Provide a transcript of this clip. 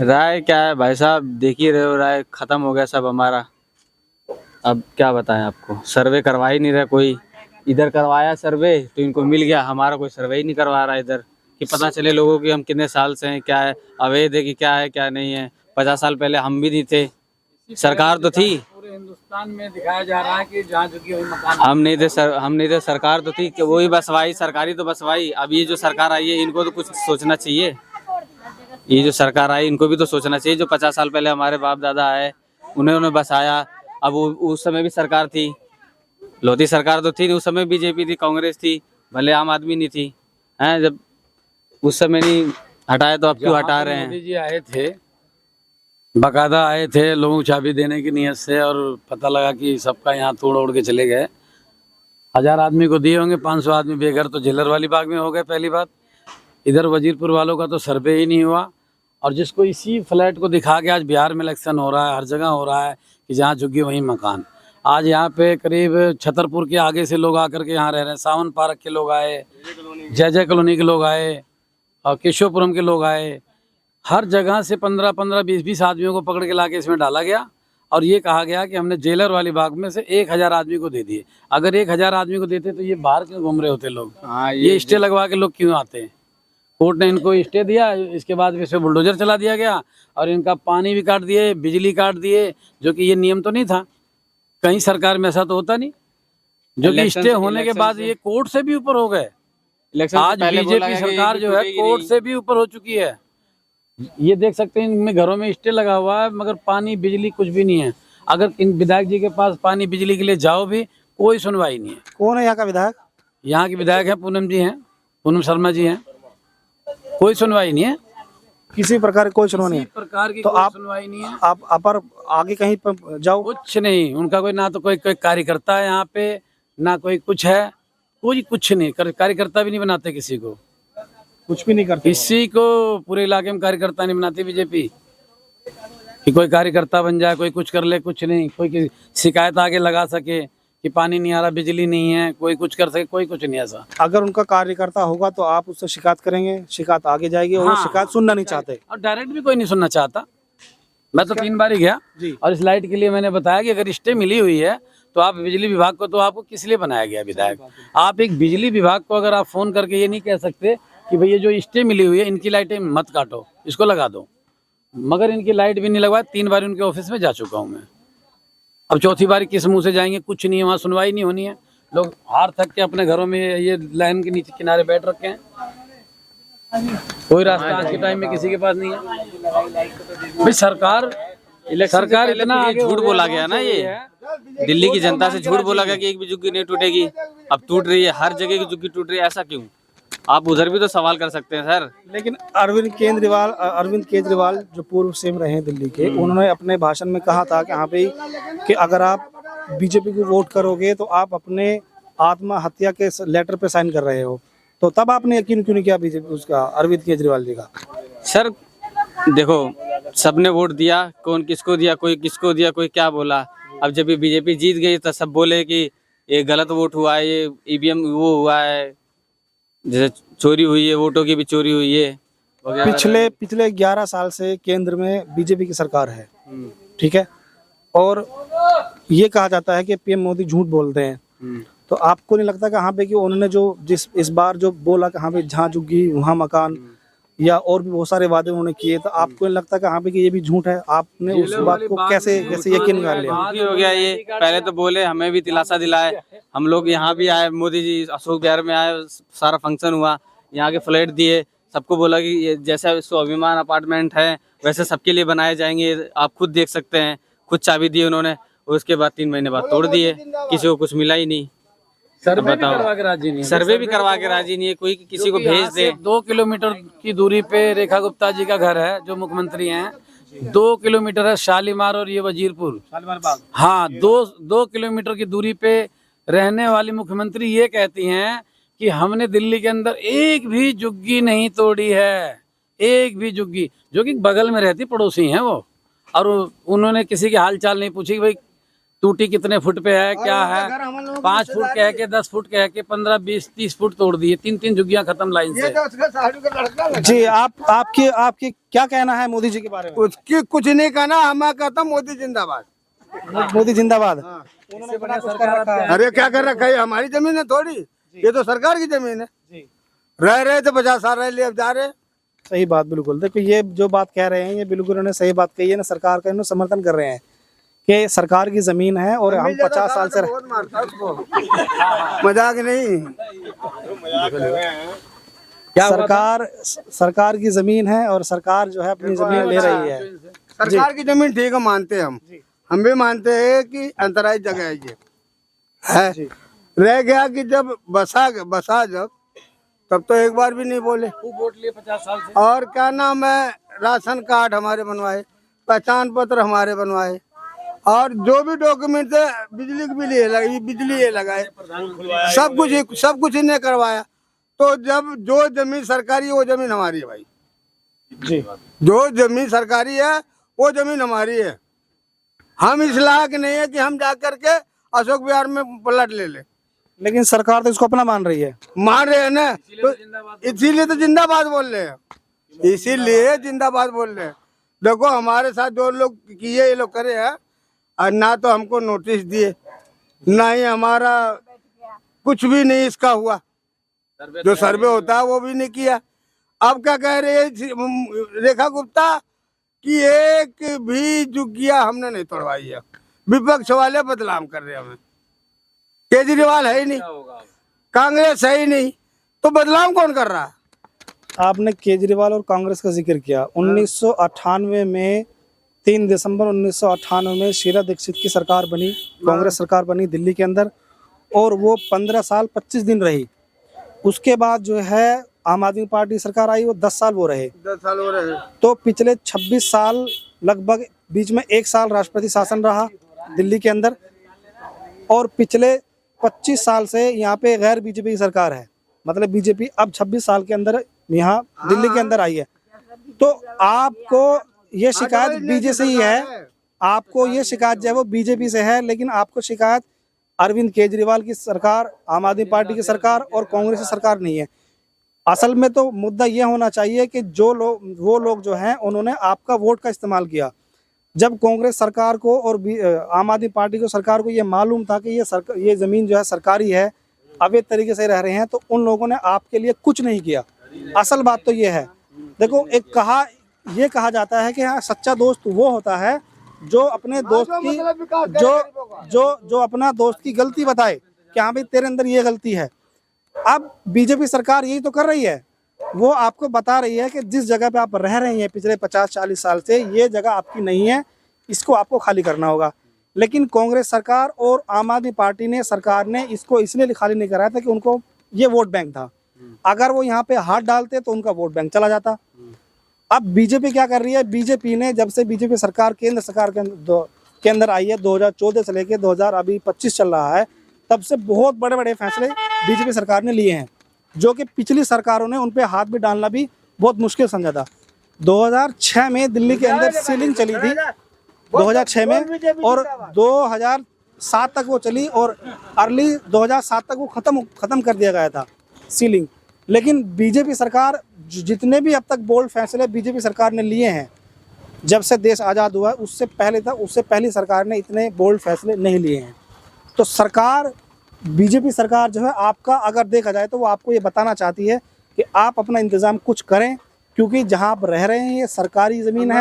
राय क्या है भाई साहब, देख ही रहे हो, राय खत्म हो गया सब हमारा। अब क्या बताएं आपको, सर्वे करवा ही नहीं रहा कोई। इधर करवाया सर्वे तो इनको मिल गया, हमारा कोई सर्वे ही नहीं करवा रहा इधर, कि पता चले लोगों की हम कितने साल से हैं, क्या है अवैध है कि क्या है क्या नहीं है। 50 साल पहले हम भी नहीं थे, सरकार तो थी। पूरे हिंदुस्तान में दिखाया जा रहा है कि जहाँ झुकी हुई मकान हम नहीं थे सर, हम नहीं थे, सरकार तो थी कि वही बसवाई, सरकारी तो बसवाई। अब ये जो सरकार आई है इनको तो कुछ सोचना चाहिए। ये जो सरकार आई इनको भी तो सोचना चाहिए। जो 50 साल पहले हमारे बाप दादा आए उन्होंने बसाया। अब उस समय भी सरकार थी, लोधी सरकार तो थी नहीं, उस समय बीजेपी थी, कांग्रेस थी, भले आम आदमी नहीं थी। हैं, जब उस समय नहीं हटाए तो अब क्यों हटा रहे हैं। मोदी जी आए थे, बाकायदा आए थे लोगों को चाबी देने की नीयत से, और पता लगा कि सबका यहाँ तोड़ ओड़ के चले गए। 1000 आदमी को दिए होंगे, 500 आदमी बेघर तो झिल्लर वाली बाग में हो गए। पहली बात, इधर वजीरपुर वालों का तो सर्वे ही नहीं हुआ। और जिसको इसी फ्लैट को दिखा के आज बिहार में इलेक्शन हो रहा है, हर जगह हो रहा है कि जहाँ झुग्गी वहीं मकान। आज यहाँ पे करीब छतरपुर के आगे से लोग आकर के यहाँ रह रहे हैं। सावन पार्क के लोग आए, जय जय कॉलोनी के लोग आए, और केशवपुरम के लोग आए। हर जगह से 15-15, 20-20 आदमियों को पकड़ के लाके इसमें डाला गया, और ये कहा गया कि हमने जेलर वाली बाग में से 1000 आदमी को दे दिए। अगर 1000 आदमी को देते तो ये बाहर क्यों घूम रहे होते लोग? हाँ, ये स्टे लगवा के लोग क्यों आते हैं? कोर्ट ने इनको स्टे दिया, इसके बाद इस पे बुलडोजर चला दिया गया, और इनका पानी भी काट दिए, बिजली काट दिए, जो कि ये नियम तो नहीं था। कहीं सरकार में ऐसा तो होता नहीं, जो कि स्टे होने के बाद ये कोर्ट से भी ऊपर हो गए। आज बीजेपी सरकार जो है कोर्ट से भी ऊपर हो चुकी है। ये देख सकते हैं, इनमें घरों में स्टे लगा हुआ है, मगर पानी बिजली कुछ भी नहीं है। अगर इन विधायक जी के पास पानी बिजली के लिए जाओ भी, कोई सुनवाई नहीं है। कौन है यहाँ का विधायक? यहाँ के विधायक है पूनम जी हैं, पूनम शर्मा जी हैं। कोई सुनवाई नहीं है, किसी प्रकार की कोई सुनवाई नहीं किसी प्रकार की तो कोई आप- सुनवाई नहीं है। आप अपर आगे कहीं पर जाओ। कुछ नहीं, उनका कोई ना तो कोई कार्यकर्ता है यहाँ पे, ना कोई कुछ है, कोई कुछ नहीं। कार्यकर्ता भी नहीं बनाते किसी को, कुछ भी नहीं करते। किसी को पूरे इलाके में कार्यकर्ता नहीं बनाती बीजेपी कि कोई कार्यकर्ता बन जाए, कोई कुछ कर ले। कुछ नहीं, कोई शिकायत आगे लगा सके कि पानी नहीं आ रहा, बिजली नहीं है, कोई कुछ कर सके, कोई कुछ नहीं ऐसा। अगर उनका कार्यकर्ता होगा तो आप उससे शिकायत करेंगे, शिकायत आगे जाएगी, और वो हाँ। शिकायत सुनना नहीं चाहते। और डायरेक्ट भी कोई नहीं सुनना चाहता। मैं तो 3 बार ही गया, जी। और इस लाइट के लिए मैंने बताया कि अगर स्टे मिली हुई है तो आप बिजली विभाग को, तो आपको किस लिए बनाया गया विधायक? आप एक बिजली विभाग को अगर आप फोन करके ये नहीं कह सकते कि भैया जो स्टे मिली हुई है इनकी लाइटें मत काटो, इसको लगा दो। मगर इनकी लाइट भी नहीं लगवाई। 3 बार उनके ऑफिस में जा चुका हूँ मैं। अब चौथी बार किस मुंह से जाएंगे? कुछ नहीं है, वहाँ सुनवाई नहीं होनी है। लोग हार थक के अपने घरों में ये लाइन के नीचे किनारे बैठ रखे हैं। कोई रास्ता आज के टाइम में किसी के पास नहीं है। भाई सरकार इतना ये आगे झूठ हो गया, बोला गया ना, ये दिल्ली की जनता से झूठ बोला गया कि एक भी झुग्गी नहीं टूटेगी। अब टूट रही है, हर जगह की झुग्गी टूट रही है, ऐसा क्यों? आप उधर भी तो सवाल कर सकते हैं सर। लेकिन अरविंद केजरीवाल जो पूर्व सीएम रहे हैं दिल्ली के, उन्होंने अपने भाषण में कहा था कि यहाँ पे कि अगर आप बीजेपी को वोट करोगे तो आप अपने आत्महत्या के लेटर पे साइन कर रहे हो। तो तब आपने यकीन क्यों नहीं किया बीजेपी उसका, अरविंद केजरीवाल जी का? सर देखो, सबने वोट दिया, कौन किसको दिया, कोई किसको दिया, कोई क्या बोला। अब जब ये बीजेपी जीत गई तो सब बोले कि ये गलत वोट हुआ है, ये ईवीएम वो हुआ है, जैसे चोरी हुई है, वोटों की भी चोरी हुई है वगैरह। पिछले 11 साल से केंद्र में बीजेपी की सरकार है, ठीक है, और ये कहा जाता है कि पीएम मोदी झूठ बोलते हैं। तो आपको नहीं लगता कि यहाँ पे कि उन्होंने जो इस बार जो बोला कि यहाँ पे जहाँ झुग्गी वहाँ मकान, या और भी बहुत सारे वादे उन्होंने किए, तो आपको नहीं लगता कि यहाँ पे कि ये भी झूठ है? आपने उस बात को कैसे यकीन कर लिया? झूठ ही हो गया ये। पहले तो बोले, हमें भी दिलासा दिलाए, हम लोग यहाँ भी आए, मोदी जी अशोक विहार में आए, सारा फंक्शन हुआ, यहाँ के फ्लैट दिए, सबको बोला कि ये जैसा स्वाभिमान अपार्टमेंट है वैसे सबके लिए बनाए जाएंगे, आप खुद देख सकते हैं। खुद चाबी दी उन्होंने, उसके बाद 3 महीने बाद तोड़ दिए, किसी को कुछ मिला ही नहीं। सर्वे भी करवा के राजी नहीं है। सर्वे भी करवा के राजी नहीं है, कोई किसी को भेज दे। 2 किलोमीटर की दूरी पे रेखा गुप्ता जी का घर है, जो मुख्यमंत्री हैं। 2 किलोमीटर है शालीमार और ये वजीरपुर, शालीमार बाग। हाँ, 2 किलोमीटर की दूरी पे रहने वाली मुख्यमंत्री ये कहती हैं कि हमने दिल्ली के अंदर एक भी झुग्गी नहीं तोड़ी है, एक भी झुग्गी, जो कि बगल में रहती, पड़ोसी हैं वो। और उन्होंने किसी के हाल चाल नहीं पूछी कि भाई टूटी कितने फुट पे है, क्या है, 5 फुट के है कि 10 फुट के है कि 15, 20, 30 फुट तोड़ दिए, 3 झुग्गियां खत्म लाइन से। जी आपकी क्या कहना है मोदी जी के बारे में? उसकी कुछ नहीं कहना, हमें कहता मोदी जिंदाबाद। मोदी जिंदाबाद। इससे बढ़िया सरकार क्या है? अरे क्या कर रखा है, हमारी जमीन है थोड़ी, ये तो सरकार की जमीन है। रह रहे थे 50 साल रह लिए, अब जा रहे। सही बात, बिल्कुल। देखो ये जो बात कह रहे हैं ये बिल्कुल उन्होंने सही बात कही है ना, सरकार का इन्होंने समर्थन कर रहे हैं कि सरकार की जमीन है और हम 50 साल से बहुत मारता है उसको। मजाक नहीं, सरकार की जमीन है और सरकार जो है अपनी जमीन ले रही है। सरकार की जमीन ठीक है, मानते हैं हम भी मानते हैं कि अंतराई जगह है ये है। रह गया कि जब बसा जब तब तो एक बार भी नहीं बोले। वोट लिए 50 साल से। और क्या नाम है, राशन कार्ड हमारे बनवाए, पहचान पत्र हमारे बनवाए, और जो भी डॉक्यूमेंट है, बिजली की बिल ये लगाई, बिजली ये लगाए, सब कुछ इन्हें करवाया। तो जब जो जमीन सरकारी है वो जमीन हमारी है भाई जी। जो जमीन सरकारी है वो जमीन हमारी है। हम इस लायक नहीं है कि हम जा करके अशोक विहार में प्लॉट ले ले। लेकिन सरकार तो इसको अपना मान रही है। मान रहे हैं ना, तो इसीलिए तो जिंदाबाद बोल रहे हैं, इसीलिए जिंदाबाद बोल रहे हैं। देखो हमारे साथ जो लोग किए ये लोग करे हैं, और ना तो हमको नोटिस दिए, ना ही हमारा कुछ भी नहीं इसका हुआ, जो सर्वे होता है वो भी नहीं किया। अब क्या कह रहे हैं रेखा गुप्ता कि एक भी झुग्गियां हमने नहीं तोड़वाई है, विपक्ष वाले बदनाम कर रहे हैं हमें। केजरीवाल है ही नहीं, कांग्रेस है ही नहीं, तो बदलाव कौन कर रहा है? आपने केजरीवाल और कांग्रेस का जिक्र किया। 1998 में 3 दिसंबर 1998 में शीला दीक्षित की सरकार बनी, कांग्रेस सरकार बनी दिल्ली के अंदर, और वो 15 साल 25 दिन रही। उसके बाद जो है आम आदमी पार्टी सरकार आई, वो 10 साल वो रहे। 10 साल हो रहे हैं। तो पिछले 26 साल लगभग, बीच में 1 साल राष्ट्रपति शासन रहा दिल्ली के अंदर, और पिछले 25 साल से यहाँ पे गैर बीजेपी की सरकार है। मतलब बीजेपी अब 26 साल के अंदर यहाँ दिल्ली के अंदर आई है। तो आपको ये शिकायत बीजेपी से ही है, आपको ये शिकायत जो है वो बीजेपी से है, लेकिन आपको शिकायत अरविंद केजरीवाल की सरकार, आम आदमी पार्टी की सरकार और कांग्रेस की सरकार नहीं है। असल में तो मुद्दा ये होना चाहिए कि वो लोग जो हैं उन्होंने आपका वोट का इस्तेमाल किया। जब कांग्रेस सरकार को और आम आदमी पार्टी को सरकार को ये मालूम था कि ये ज़मीन जो है सरकारी है, अवैध तरीके से रह रहे हैं, तो उन लोगों ने आपके लिए कुछ नहीं किया। असल बात तो ये है। देखो ये कहा जाता है कि हाँ, सच्चा दोस्त वो होता है जो अपने दोस्त की जो अपना दोस्त की गलती बताए कि हाँ भाई तेरे अंदर ये गलती है। अब बीजेपी सरकार यही तो कर रही है, वो आपको बता रही है कि जिस जगह पे आप रह रहे हैं पिछले 50-40 साल से, ये जगह आपकी नहीं है, इसको आपको खाली करना होगा। लेकिन कांग्रेस सरकार और आम आदमी पार्टी ने सरकार ने इसको इसलिए खाली नहीं कराया था कि उनको ये वोट बैंक था। अगर वो यहाँ पे हाथ डालते तो उनका वोट बैंक चला जाता। अब बीजेपी क्या कर रही है, बीजेपी ने जब से बीजेपी सरकार केंद्र सरकार के अंदर आई है 2014 से लेके 2025 चल रहा है, तब से बहुत बड़े बड़े फैसले बीजेपी सरकार ने लिए हैं, जो कि पिछली सरकारों ने उन पे हाथ भी डालना भी बहुत मुश्किल समझा था। 2006 में दिल्ली के अंदर सीलिंग चली थी, 2006 में, और 2007 तक वो चली, और अर्ली 2007 तक वो खत्म कर दिया गया था सीलिंग। लेकिन बीजेपी सरकार जितने भी अब तक बोल्ड फैसले बीजेपी सरकार ने लिए हैं, जब से देश आज़ाद हुआ उससे पहली सरकार ने इतने बोल्ड फैसले नहीं लिए हैं। तो सरकार, बीजेपी सरकार जो है आपका अगर देखा जाए तो वो आपको ये बताना चाहती है कि आप अपना इंतज़ाम कुछ करें, क्योंकि जहां आप रह रहे हैं ये सरकारी ज़मीन है।